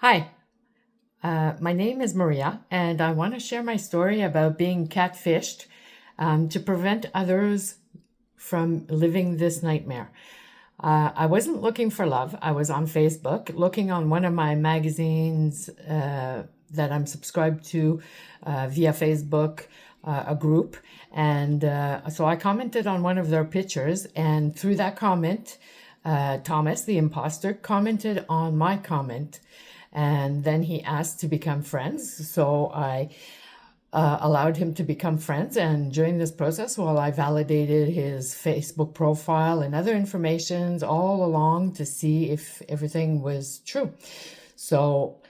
Hi, my name is Maria, and I want to share my story about being catfished to prevent others from living this nightmare. I wasn't looking for love. I was on Facebook looking on one of my magazines that I'm subscribed to via Facebook, a group. And so I commented on one of their pictures, and through that comment, Thomas, the imposter, commented on my comment. And then he asked to become friends. So I allowed him to become friends. And during this process, while I validated his Facebook profile and other informations all along to see if everything was true. So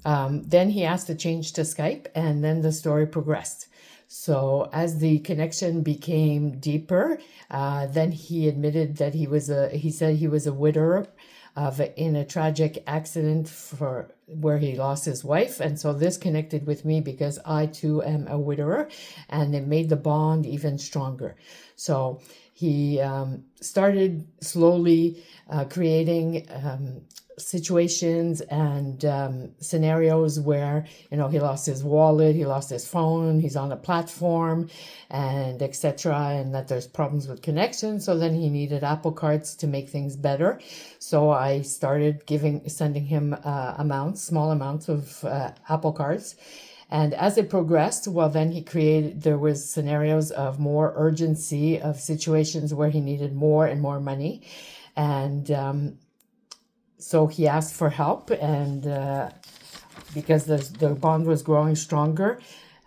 then he asked to change to Skype, and then the story progressed. So as the connection became deeper, then he admitted that he said he was a widower in a tragic accident for where he lost his wife. And so this connected with me because I too am a widower, and it made the bond even stronger. So he started slowly creating situations and scenarios where he lost his wallet, he lost his phone, he's on a platform, and etc., and that there's problems with connection. So then he needed Apple cards to make things better. So I started sending him small amounts of Apple cards. And as it progressed, well, then there was scenarios of more urgency, of situations where he needed more and more money. And so he asked for help, and because the bond was growing stronger,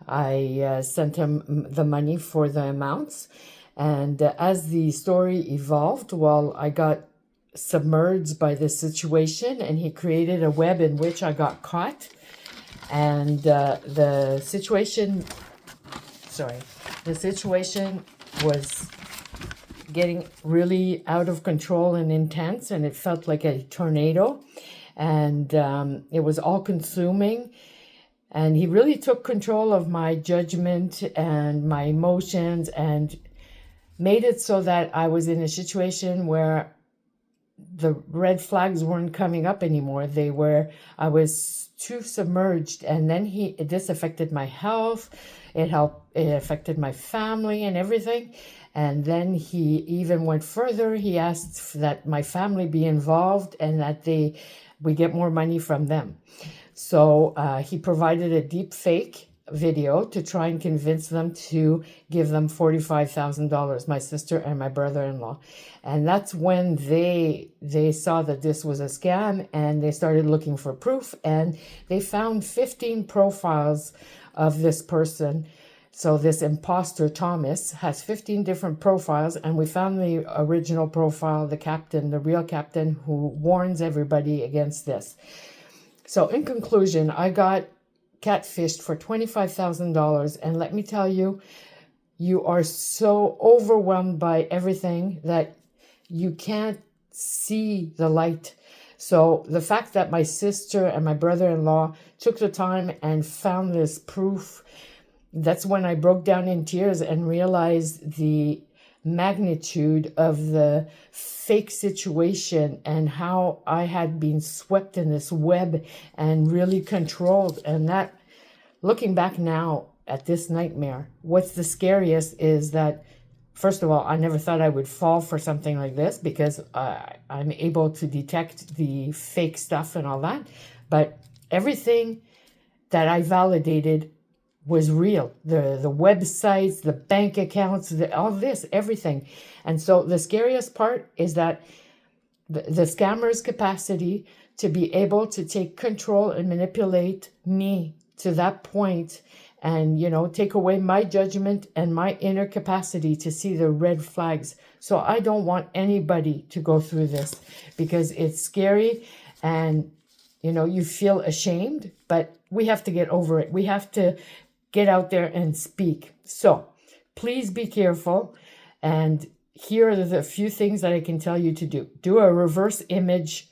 I sent him the money for the amounts. And as the story evolved, well, I got submerged by this situation, and he created a web in which I got caught. And the situation was getting really out of control and intense, and it felt like a tornado, and it was all consuming. And he really took control of my judgment and my emotions and made it so that I was in a situation where the red flags weren't coming up anymore. I was too submerged. And then this affected my health. It affected my family and everything. And then he even went further. He asked that my family be involved and that we get more money from them. So he provided a deep fake video to try and convince them to give them $45,000, my sister and my brother-in-law. And that's when they saw that this was a scam, and they started looking for proof, and they found 15 profiles of this person. So this imposter, Thomas, has 15 different profiles, and we found the original profile, the real captain, who warns everybody against this. So in conclusion, I got catfished for $25,000, and let me tell you, you are so overwhelmed by everything that you can't see the light. So the fact that my sister and my brother-in-law took the time and found this proof, that's when I broke down in tears and realized the magnitude of the fake situation and how I had been swept in this web and really controlled. And that, looking back now at this nightmare, what's the scariest is that, first of all, I never thought I would fall for something like this because I'm able to detect the fake stuff and all that. But everything that I validated was real. The websites, the bank accounts, all this, everything. And so the scariest part is that the scammer's capacity to be able to take control and manipulate me to that point and, take away my judgment and my inner capacity to see the red flags. So I don't want anybody to go through this because it's scary and, you feel ashamed, but we have to get over it. We have to get out there and speak. So please be careful. And here are the few things that I can tell you to do. Do a reverse image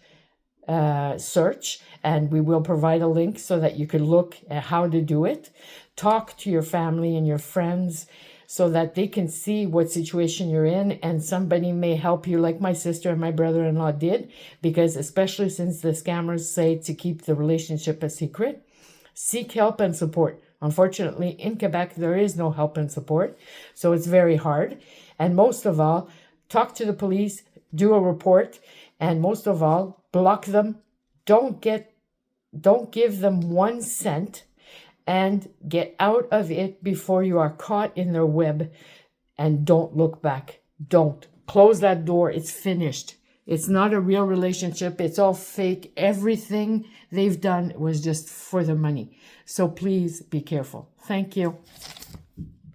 search, and we will provide a link so that you can look at how to do it. Talk to your family and your friends so that they can see what situation you're in, and somebody may help you, like my sister and my brother-in-law did, because especially since the scammers say to keep the relationship a secret, seek help and support. Unfortunately, in Quebec, there is no help and support, so it's very hard. And most of all, talk to the police, do a report, and most of all, block them. Don't give them 1 cent, and get out of it before you are caught in their web, and don't look back. Don't. Close that door. It's finished. It's not a real relationship. It's all fake. Everything they've done was just for the money. So please be careful. Thank you.